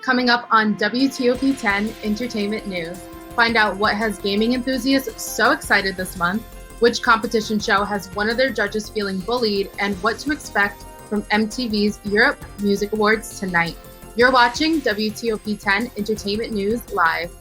Coming up on WTOP 10 Entertainment News, find out what has gaming enthusiasts so excited this month, which competition show has one of their judges feeling bullied, and what to expect from MTV's Europe Music Awards tonight. You're watching WTOP 10 Entertainment News Live.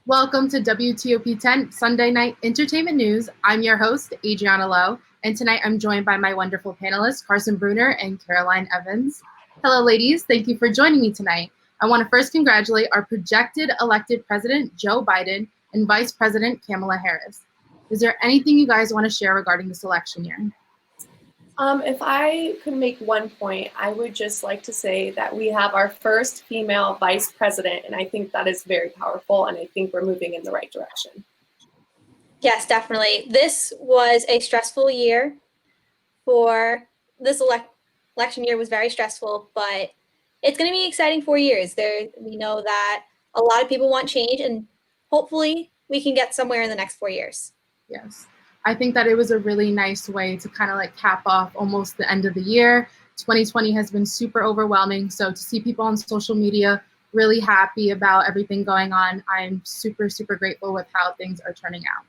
Welcome to WTOP 10 Sunday Night Entertainment News. I'm your host, Adriana Lowe, and tonight I'm joined by my wonderful panelists, Carson Bruner and Caroline Evans. Hello, ladies. Thank you for joining me tonight. I want to first congratulate our projected elected President, Joe Biden, and Vice President, Kamala Harris. Is there anything you guys want to share regarding this election year? If I could make one point, I would just like to say that we have our first female vice president, and I think that is very powerful, and I think we're moving in the right direction. Yes, definitely. This was a stressful year for this election year was very stressful, but it's going to be exciting 4 years. We know that a lot of people want change, and hopefully we can get somewhere in the next 4 years. Yes. I think that it was a really nice way to kind of like cap off almost the end of the year. 2020 has been super overwhelming. So to see people on social media really happy about everything going on, I'm super, super grateful with how things are turning out.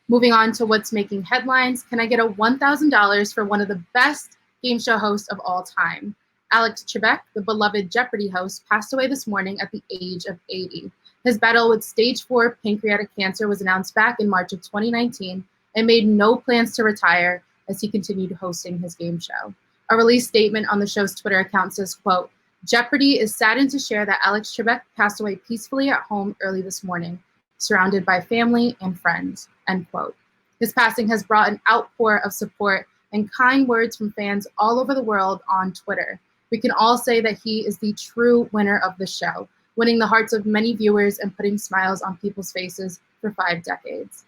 Moving on to what's making headlines, can I get a $1,000 for one of the best game show hosts of all time? Alex Trebek, the beloved Jeopardy host, passed away this morning at the age of 80. His battle with stage 4 pancreatic cancer was announced back in March of 2019, and made no plans to retire as he continued hosting his game show. A release statement on the show's Twitter account says, quote, "Jeopardy is saddened to share that Alex Trebek passed away peacefully at home early this morning, surrounded by family and friends," end quote. His passing has brought an outpour of support and kind words from fans all over the world on Twitter. We can all say that he is the true winner of the show, winning the hearts of many viewers and putting smiles on people's faces for 5 decades.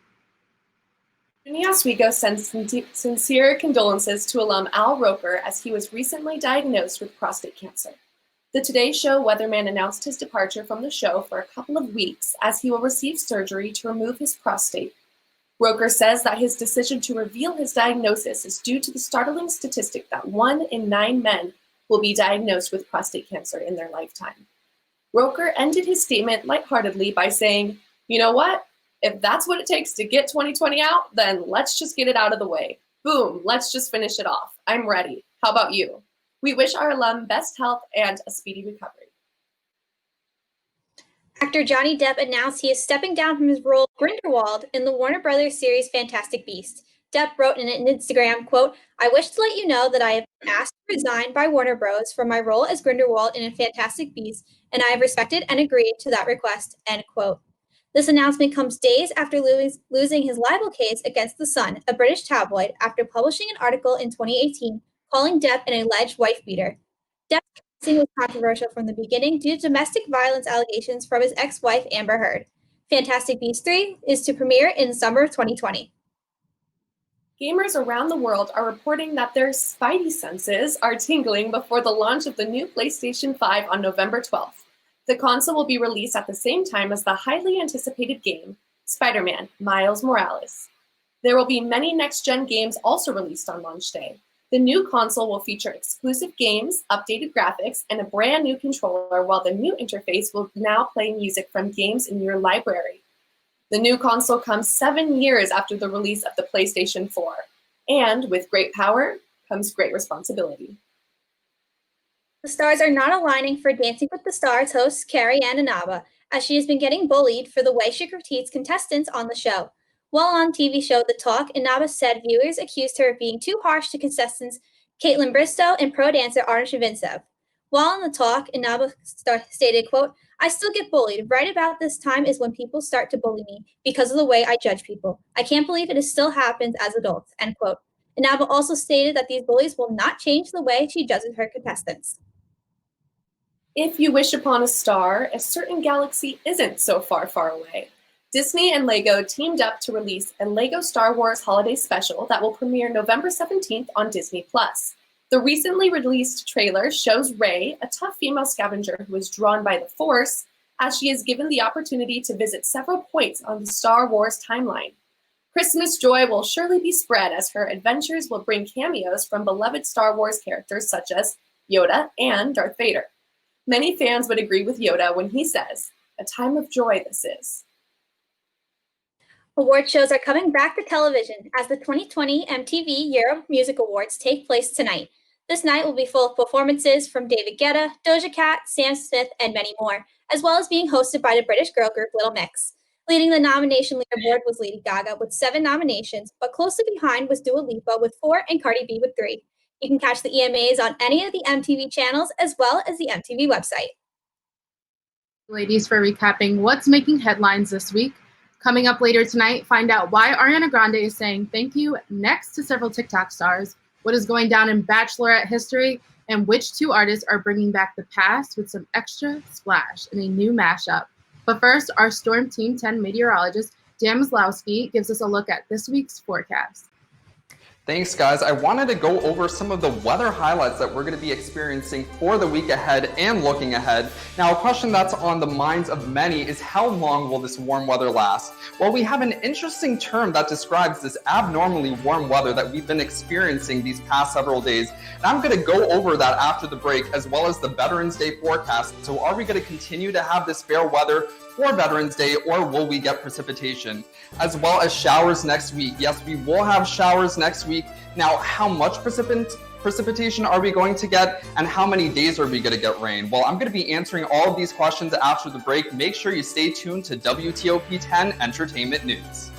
Ginny Oswego sends sincere condolences to alum Al Roker as he was recently diagnosed with prostate cancer. The Today Show weatherman announced his departure from the show for a couple of weeks as he will receive surgery to remove his prostate. Roker says that his decision to reveal his diagnosis is due to the startling statistic that 1 in 9 men will be diagnosed with prostate cancer in their lifetime. Roker ended his statement lightheartedly by saying, "You know what? If that's what it takes to get 2020 out, then let's just get it out of the way. Boom, let's just finish it off. I'm ready. How about you?" We wish our alum best health and a speedy recovery. Actor Johnny Depp announced he is stepping down from his role Grindelwald in the Warner Brothers series Fantastic Beasts. Depp wrote in an Instagram, quote, "I wish to let you know that I have been asked to resign by Warner Bros. For my role as Grindelwald in a Fantastic Beasts, and I have respected and agreed to that request," end quote. This announcement comes days after losing his libel case against The Sun, a British tabloid, after publishing an article in 2018 calling Depp an alleged wife-beater. Depp's casting was controversial from the beginning due to domestic violence allegations from his ex-wife Amber Heard. Fantastic Beasts 3 is to premiere in summer of 2020. Gamers around the world are reporting that their spidey senses are tingling before the launch of the new PlayStation 5 on November 12th. The console will be released at the same time as the highly anticipated game, Spider-Man: Miles Morales. There will be many next-gen games also released on launch day. The new console will feature exclusive games, updated graphics, and a brand new controller, while the new interface will now play music from games in your library. The new console comes 7 years after the release of the PlayStation 4, and with great power comes great responsibility. The stars are not aligning for Dancing with the Stars host CARRIE and INABA, as she has been getting bullied for the way she critiques contestants on the show. While on TV show The Talk, INABA said viewers accused her of being too harsh to contestants Caitlin Bristow and pro dancer Arna Shavintsev. While on The Talk, INABA stated, quote, "I still get bullied. Right about this time is when people start to bully me because of the way I judge people. I can't believe it still happens as adults," end quote. INABA also stated that these bullies will not change the way she judges her contestants. If you wish upon a star, a certain galaxy isn't so far, far away. Disney and LEGO teamed up to release a LEGO Star Wars holiday special that will premiere November 17th on Disney+. The recently released trailer shows Rey, a tough female scavenger who is drawn by the Force, as she is given the opportunity to visit several points on the Star Wars timeline. Christmas joy will surely be spread as her adventures will bring cameos from beloved Star Wars characters such as Yoda and Darth Vader. Many fans would agree with Yoda when he says, "A time of joy this is." Award shows are coming back to television as the 2020 MTV Year of Music Awards take place tonight. This night will be full of performances from David Guetta, Doja Cat, Sam Smith, and many more, as well as being hosted by the British girl group Little Mix. Leading the nomination leaderboard was Lady Gaga with 7 nominations, but closely behind was Dua Lipa with 4 and Cardi B with 3. You can catch the EMAs on any of the MTV channels as well as the MTV website. Ladies, for recapping what's making headlines this week. Coming up later tonight, find out why Ariana Grande is saying thank you next to several TikTok stars, what is going down in Bachelorette history, and which 2 artists are bringing back the past with some extra splash in a new mashup. But first, our Storm Team 10 meteorologist, Dan Maslowski, gives us a look at this week's forecast. Thanks, guys. I wanted to go over some of the weather highlights that we're going to be experiencing for the week ahead and looking ahead. Now, a question that's on the minds of many is how long will this warm weather last? Well, we have an interesting term that describes this abnormally warm weather that we've been experiencing these past several days. And I'm going to go over that after the break, as well as the Veterans Day forecast. So are we going to continue to have this fair weather for Veterans Day, or will we get precipitation? As well as showers next week. Yes, we will have showers next week. Now, how much precipitation are we going to get, and how many days are we going to get rain? Well, I'm going to be answering all of these questions after the break. Make sure you stay tuned to WTOP 10 Entertainment News.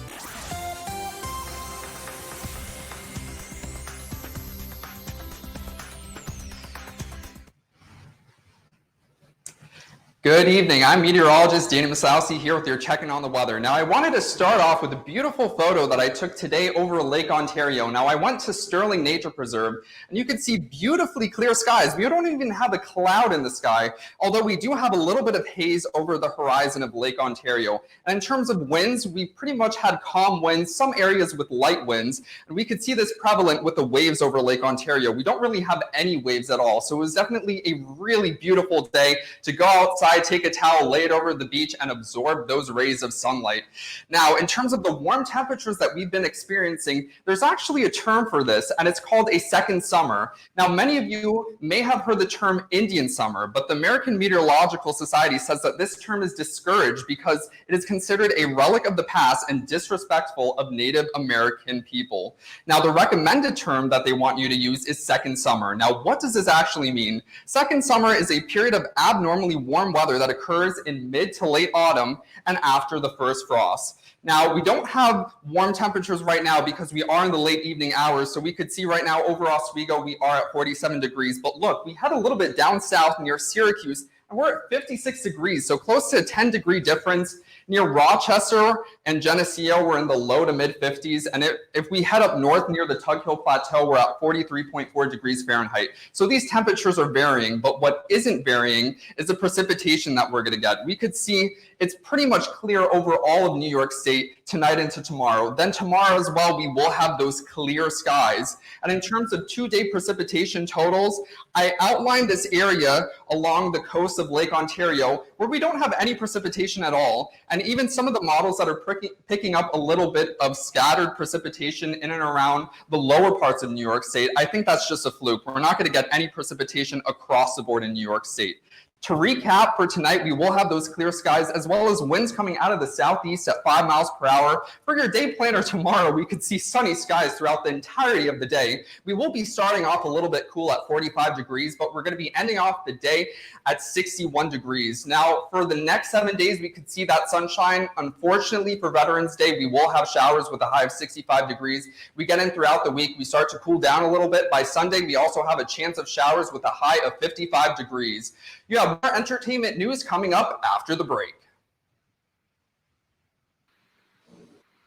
Good evening. I'm meteorologist Danny Maslowski here with your checking on the weather. Now, I wanted to start off with a beautiful photo that I took today over Lake Ontario. Now, I went to Sterling Nature Preserve, and you can see beautifully clear skies. We don't even have a cloud in the sky, although we do have a little bit of haze over the horizon of Lake Ontario. And in terms of winds, we pretty much had calm winds, some areas with light winds, and we could see this prevalent with the waves over Lake Ontario. We don't really have any waves at all, so it was definitely a really beautiful day to go outside, take a towel, lay it over the beach, and absorb those rays of sunlight. Now, in terms of the warm temperatures that we've been experiencing, there's actually a term for this, and it's called a second summer. Now, many of you may have heard the term Indian summer, but the American Meteorological Society says that this term is discouraged because it is considered a relic of the past and disrespectful of Native American people. Now, the recommended term that they want you to use is second summer. Now, what does this actually mean? Second summer is a period of abnormally warm weather that occurs in mid to late autumn and after the first frost. Now, we don't have warm temperatures right now because we are in the late evening hours. So we could see right now over Oswego, we are at 47 degrees. But look, we had a little bit down south near Syracuse, and we're at 56 degrees. So close to a 10-degree difference. Near Rochester and Geneseo, we're in the low to mid 50s. And if we head up north near the Tug Hill Plateau, we're at 43.4 degrees Fahrenheit. So these temperatures are varying, but what isn't varying is the precipitation that we're going to get. We could see it's pretty much clear over all of New York State tonight into tomorrow. Then tomorrow as well, we will have those clear skies. And in terms of 2-day precipitation totals, I outlined this area along the coast of Lake Ontario where we don't have any precipitation at all. And even some of the models that are picking up a little bit of scattered precipitation in and around the lower parts of New York State, I think that's just a fluke. We're not going to get any precipitation across the board in New York State. To recap, for tonight, we will have those clear skies as well as winds coming out of the southeast at 5 miles per hour. For your day planner tomorrow, we could see sunny skies throughout the entirety of the day. We will be starting off a little bit cool at 45 degrees, but we're going to be ending off the day at 61 degrees. Now, for the next 7 days, we could see that sunshine. Unfortunately, for Veterans Day, we will have showers with a high of 65 degrees. We get in throughout the week. We start to cool down a little bit. By Sunday, we also have a chance of showers with a high of 55 degrees. You have more entertainment news coming up after the break.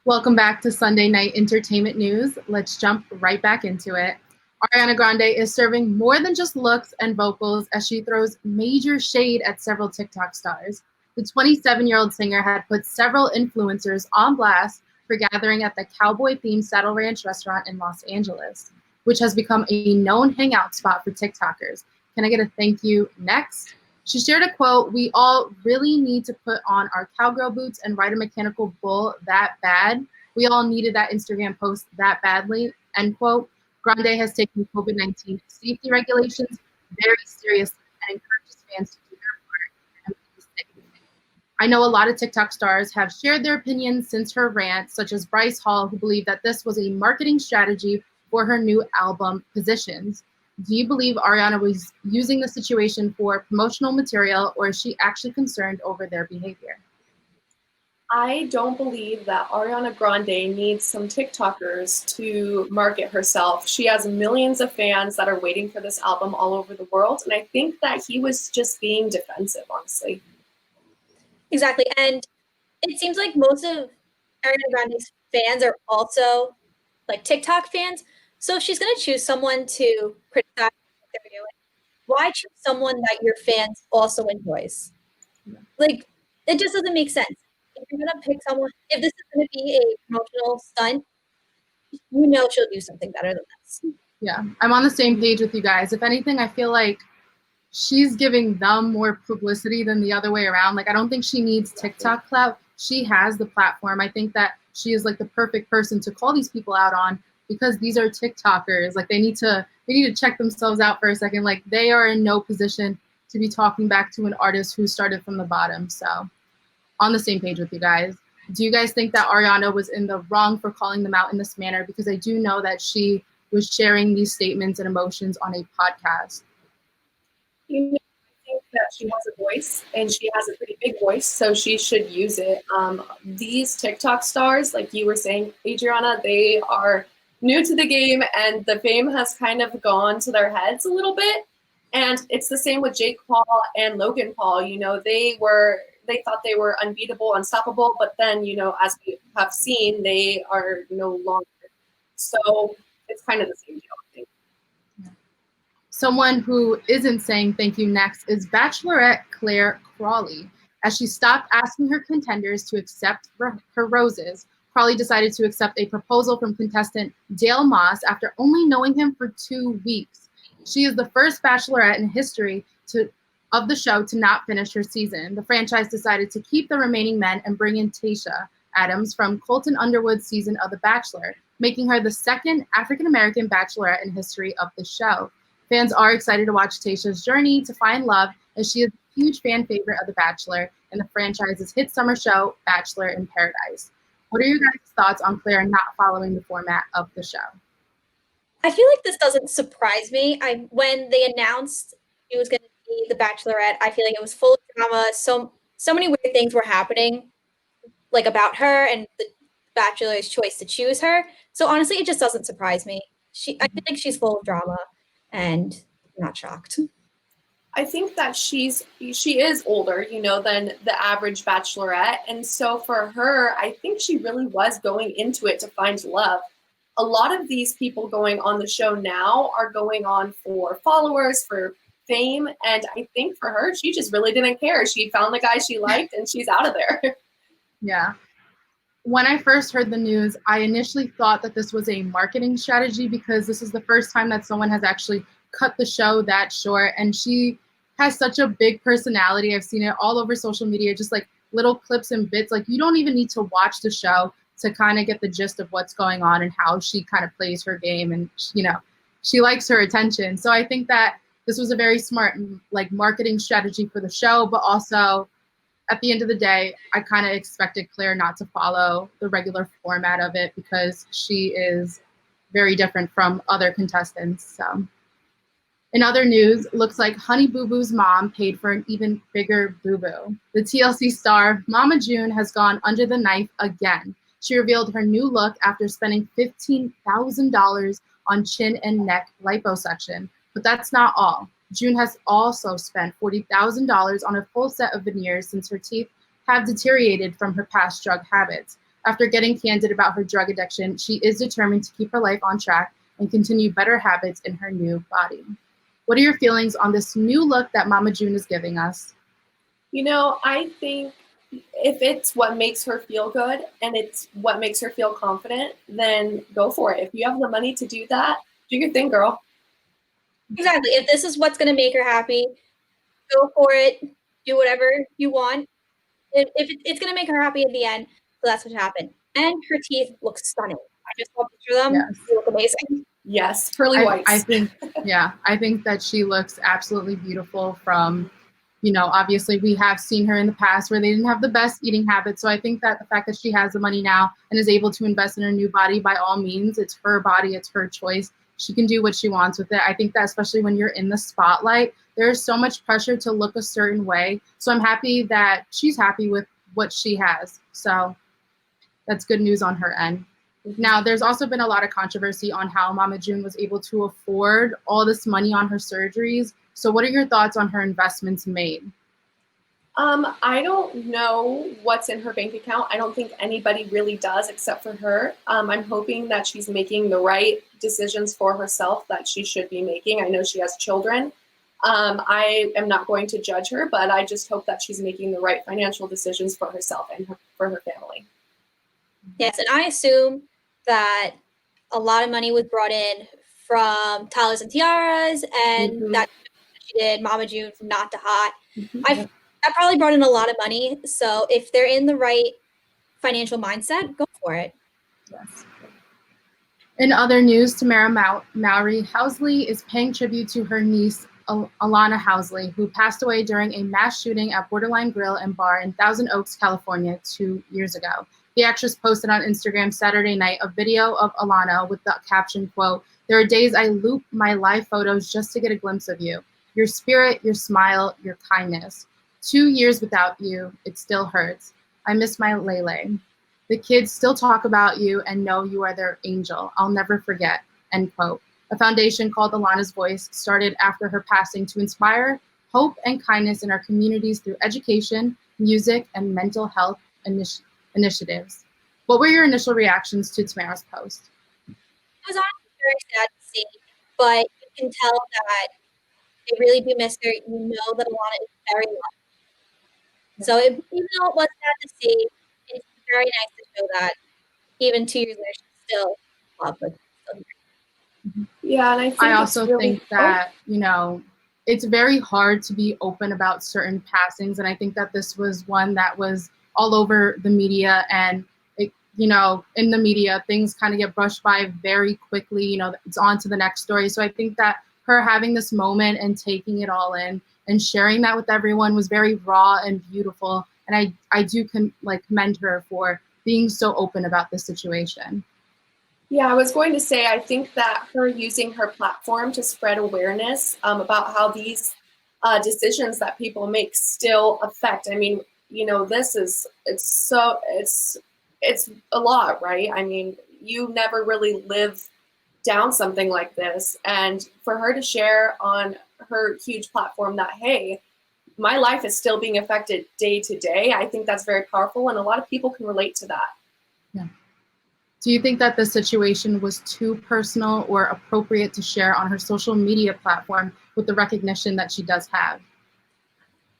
Welcome back to Sunday Night Entertainment News. Let's jump right back into it. Ariana Grande is serving more than just looks and vocals as she throws major shade at several TikTok stars. The 27-year-old singer had put several influencers on blast for gathering at the cowboy-themed Saddle Ranch restaurant in Los Angeles, which has become a known hangout spot for TikTokers. Can I get a thank you next? She shared a quote, "We all really need to put on our cowgirl boots and ride a mechanical bull that bad. We all needed that Instagram post that badly," end quote. Grande has taken COVID-19 safety regulations very seriously and encourages fans to do their part and please stay safe. I know a lot of TikTok stars have shared their opinions since her rant, such as Bryce Hall, who believed that this was a marketing strategy for her new album, Positions. Do you believe Ariana was using the situation for promotional material, or is she actually concerned over their behavior? I don't believe that Ariana Grande needs some TikTokers to market herself. She has millions of fans that are waiting for this album all over the world, and I think that he was just being defensive, honestly. Exactly, and it seems like most of Ariana Grande's fans are also like TikTok fans. So if she's gonna choose someone to criticize what they're doing, why choose someone that your fans also enjoys? Like, it just doesn't make sense. If you're gonna pick someone, if this is gonna be a promotional stunt, you know she'll do something better than this. Yeah, I'm on the same page with you guys. If anything, I feel like she's giving them more publicity than the other way around. Like, I don't think she needs TikTok clout. She has the platform. I think that she is like the perfect person to call these people out on, because these are TikTokers. Like, they need to check themselves out for a second. Like, they are in no position to be talking back to an artist who started from the bottom. So, on the same page with you guys. Do you guys think that Ariana was in the wrong for calling them out in this manner? Because I do know that she was sharing these statements and emotions on a podcast. You know, I think that she has a voice, and she has a pretty big voice, so she should use it. These TikTok stars, like you were saying, Adriana, they are new to the game, and the fame has kind of gone to their heads a little bit. And it's the same with Jake Paul and Logan Paul. You know, they thought they were unbeatable, unstoppable, but then, you know, as we have seen, they are no longer. So it's kind of the same deal, I think. Someone who isn't saying thank you next is Bachelorette Claire Crawley. As she stopped asking her contenders to accept her roses, Crawley decided to accept a proposal from contestant Dale Moss after only knowing him for 2 weeks. She is the first Bachelorette in history of the show to not finish her season. The franchise decided to keep the remaining men and bring in Tayshia Adams from Colton Underwood's season of The Bachelor, making her the second African-American Bachelorette in history of the show. Fans are excited to watch Tayshia's journey to find love, as she is a huge fan favorite of The Bachelor and the franchise's hit summer show, Bachelor in Paradise. What are your guys' thoughts on Claire not following the format of the show? I feel like this doesn't surprise me. When they announced she was going to be the Bachelorette, I feel like it was full of drama. So many weird things were happening, like about her and the Bachelor's choice to choose her. So honestly, it just doesn't surprise me. I feel like she's full of drama, and I'm not shocked. I think that she is older, you know, than the average Bachelorette. And so for her, I think she really was going into it to find love. A lot of these people going on the show now are going on for followers, for fame. And I think for her, she just really didn't care. She found the guy she liked and she's out of there. Yeah. When I first heard the news, I initially thought that this was a marketing strategy, because this is the first time that someone has actually cut the show that short. And she has such a big personality. I've seen it all over social media, just like little clips and bits. Like, you don't even need to watch the show to kind of get the gist of what's going on and how she kind of plays her game. And, you know, she likes her attention. So I think that this was a very smart, like, marketing strategy for the show, but also at the end of the day, I kind of expected Claire not to follow the regular format of it, because she is very different from other contestants. So, in other news, looks like Honey Boo Boo's mom paid for an even bigger boo-boo. The TLC star, Mama June, has gone under the knife again. She revealed her new look after spending $15,000 on chin and neck liposuction. But that's not all. June has also spent $40,000 on a full set of veneers since her teeth have deteriorated from her past drug habits. After getting candid about her drug addiction, she is determined to keep her life on track and continue better habits in her new body. What are your feelings on this new look that Mama June is giving us? You know, I think if it's what makes her feel good and it's what makes her feel confident, then go for it. If you have the money to do that, do your thing, girl. Exactly. If this is what's going to make her happy, go for it, do whatever you want. If it's going to make her happy in the end, so that's what happened. And her teeth look stunning. I just saw a picture of them. Yes. They look amazing. Yes, pearly whites. I think, yeah, I think that she looks absolutely beautiful from, you know, obviously we have seen her in the past where they didn't have the best eating habits. So I think that the fact that she has the money now and is able to invest in her new body, by all means, it's her body, it's her choice. She can do what she wants with it. I think that especially when you're in the spotlight, there's so much pressure to look a certain way. So I'm happy that she's happy with what she has. So that's good news on her end. Now, there's also been a lot of controversy on how Mama June was able to afford all this money on her surgeries. So what are your thoughts on her investments made? I don't know what's in her bank account. I don't think anybody really does except for her. I'm hoping that she's making the right decisions for herself that she should be making. I know she has children. I am not going to judge her, but I just hope that she's making the right financial decisions for herself and for her family. Yes, and I assume that a lot of money was brought in from Towels and Tiaras, and that she did Mama June from Not to Hot. That probably brought in a lot of money. So if they're in the right financial mindset, go for it. Yes. In other news, Tamera Mowry Housley is paying tribute to her niece, Alana Housley, who passed away during a mass shooting at Borderline Grill and Bar in Thousand Oaks, California, 2 years ago. The actress posted on Instagram Saturday night a video of Alana with the caption, quote, "There are days I loop my live photos just to get a glimpse of you. Your spirit, your smile, your kindness. 2 years without you, it still hurts. I miss my Lele. The kids still talk about you and know you are their angel. I'll never forget," end quote. A foundation called Alana's Voice started after her passing to inspire hope and kindness in our communities through education, music, and mental health initiatives. What were your initial reactions to Tamera's post? It was honestly very sad to see, but you can tell that they really do miss her. You know that Alana is very loved. So even though it was sad to see, it's very nice to show that even 2 years later, she's still loved. Yeah, and I think I also think that, you know, it's very hard to be open about certain passings. And I think that this was one that was all over the media, and it, you know, in the media, things kind of get brushed by very quickly, you know, it's on to the next story. So I think that her having this moment and taking it all in and sharing that with everyone was very raw and beautiful. And I do commend her for being so open about this situation. Yeah, I was going to say, I think that her using her platform to spread awareness about how these decisions that people make still affect. I mean, you know, it's a lot, right? I mean, you never really live down something like this. And for her to share on her huge platform that, hey, my life is still being affected day to day, I think that's very powerful. And a lot of people can relate to that. Yeah. Do you think that the situation was too personal or appropriate to share on her social media platform with the recognition that she does have?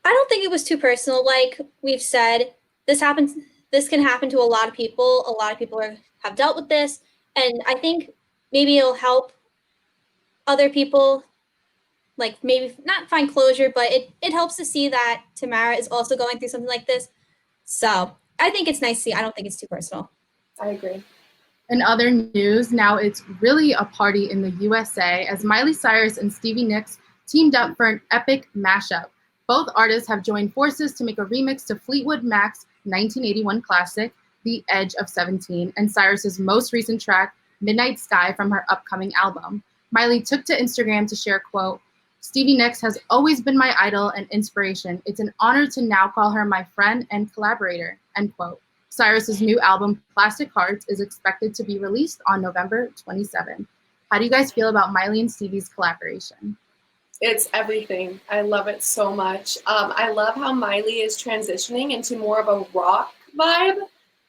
I don't think it was too personal. Like we've said, this can happen to a lot of people. A lot of people have dealt with this. And I think maybe it'll help other people, like maybe not find closure, but it helps to see that Tamera is also going through something like this. So I think it's nice to see. I don't think it's too personal. I agree. In other news, now it's really a party in the USA as Miley Cyrus and Stevie Nicks teamed up for an epic mashup. Both artists have joined forces to make a remix to Fleetwood Mac's 1981 classic, The Edge of 17, and Cyrus's most recent track, Midnight Sky, from her upcoming album. Miley took to Instagram to share, quote, "Stevie Nicks has always been my idol and inspiration. It's an honor to now call her my friend and collaborator," end quote. Cyrus's new album, Plastic Hearts, is expected to be released on November 27. How do you guys feel about Miley and Stevie's collaboration? It's everything. I love it so much. I love how Miley is transitioning into more of a rock vibe.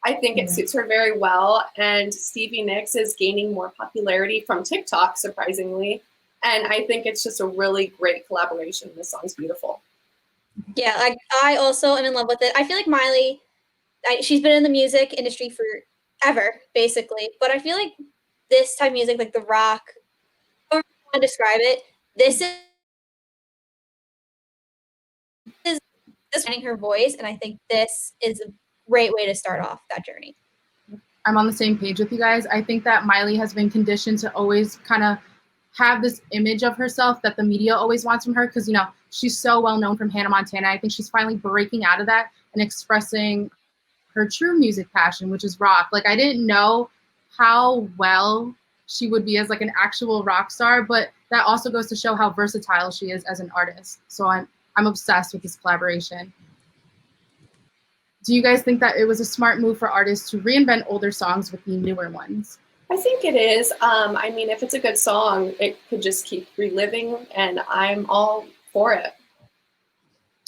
I think it suits her very well. And Stevie Nicks is gaining more popularity from TikTok, surprisingly. And I think it's just a really great collaboration. This song's beautiful. Yeah, I also am in love with it. I feel like Miley, she's been in the music industry forever, basically. But I feel like this type of music, like the rock, or I want to describe it, this is Just finding her voice, and I think this is a great way to start off that journey. I'm on the same page with you guys. I think that Miley has been conditioned to always kind of have this image of herself that the media always wants from her, because, you know, she's so well known from Hannah Montana. I think she's finally breaking out of that and expressing her true music passion, which is rock. Like, I didn't know how well she would be as like an actual rock star, but that also goes to show how versatile she is as an artist. So I'm obsessed with this collaboration. Do you guys think that it was a smart move for artists to reinvent older songs with the newer ones? I think it is. I mean, if it's a good song, it could just keep reliving, and I'm all for it.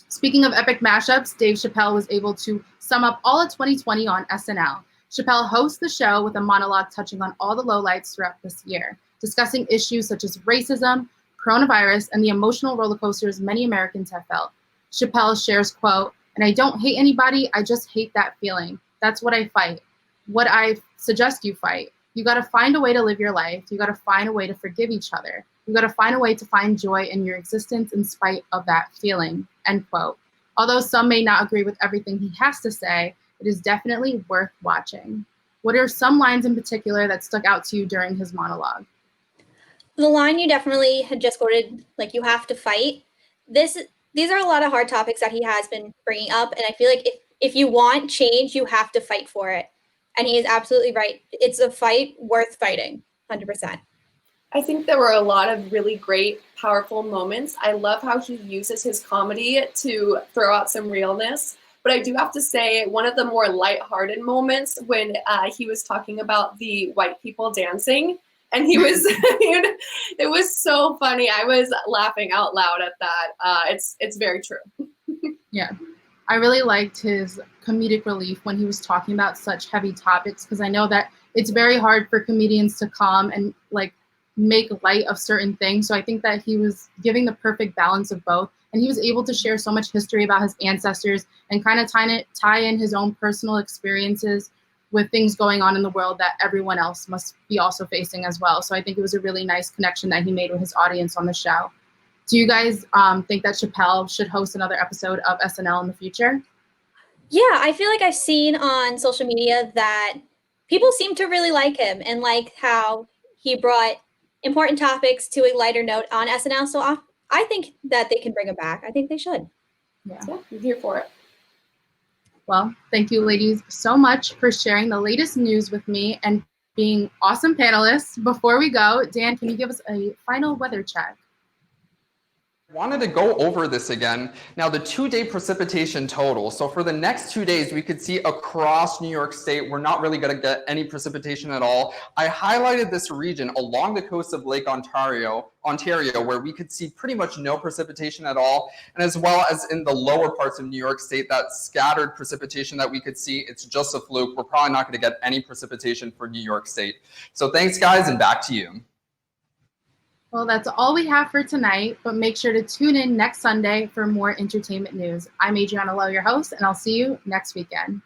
Speaking of epic mashups, Dave Chappelle was able to sum up all of 2020 on SNL. Chappelle hosts the show with a monologue touching on all the lowlights throughout this year, discussing issues such as racism, coronavirus, and the emotional roller coasters many Americans have felt. Chappelle shares, quote, "And I don't hate anybody, I just hate that feeling. That's what I fight. What I suggest you fight. You gotta find a way to live your life. You gotta find a way to forgive each other. You gotta find a way to find joy in your existence in spite of that feeling," end quote. Although some may not agree with everything he has to say, it is definitely worth watching. What are some lines in particular that stuck out to you during his monologue? The line you definitely had just quoted, like, you have to fight. These are a lot of hard topics that he has been bringing up, and I feel like if you want change, you have to fight for it. And he is absolutely right. It's a fight worth fighting, 100%. I think there were a lot of really great, powerful moments. I love how he uses his comedy to throw out some realness. But I do have to say, one of the more lighthearted moments when he was talking about the white people dancing, and he was, it was so funny. I was laughing out loud at that. It's very true. Yeah, I really liked his comedic relief when he was talking about such heavy topics, because I know that it's very hard for comedians to come and like make light of certain things. So I think that he was giving the perfect balance of both. And he was able to share so much history about his ancestors and kind of tie in his own personal experiences with things going on in the world that everyone else must be also facing as well. So I think it was a really nice connection that he made with his audience on the show. Do you guys think that Chappelle should host another episode of SNL in the future? Yeah, I feel like I've seen on social media that people seem to really like him and like how he brought important topics to a lighter note on SNL. So I think that they can bring him back. I think they should. Yeah, I'm here for it. Well, thank you, ladies, so much for sharing the latest news with me and being awesome panelists. Before we go, Dan, can you give us a final weather check? Wanted to go over this again. Now, the 2-day precipitation total. So for the next 2 days, we could see across New York State, we're not really going to get any precipitation at all. I highlighted this region along the coast of Lake Ontario, where we could see pretty much no precipitation at all. And as well as in the lower parts of New York State, that scattered precipitation that we could see, it's just a fluke. We're probably not going to get any precipitation for New York State. So thanks, guys, and back to you. Well, that's all we have for tonight, but make sure to tune in next Sunday for more entertainment news. I'm Adriana Lowe, your host, and I'll see you next weekend.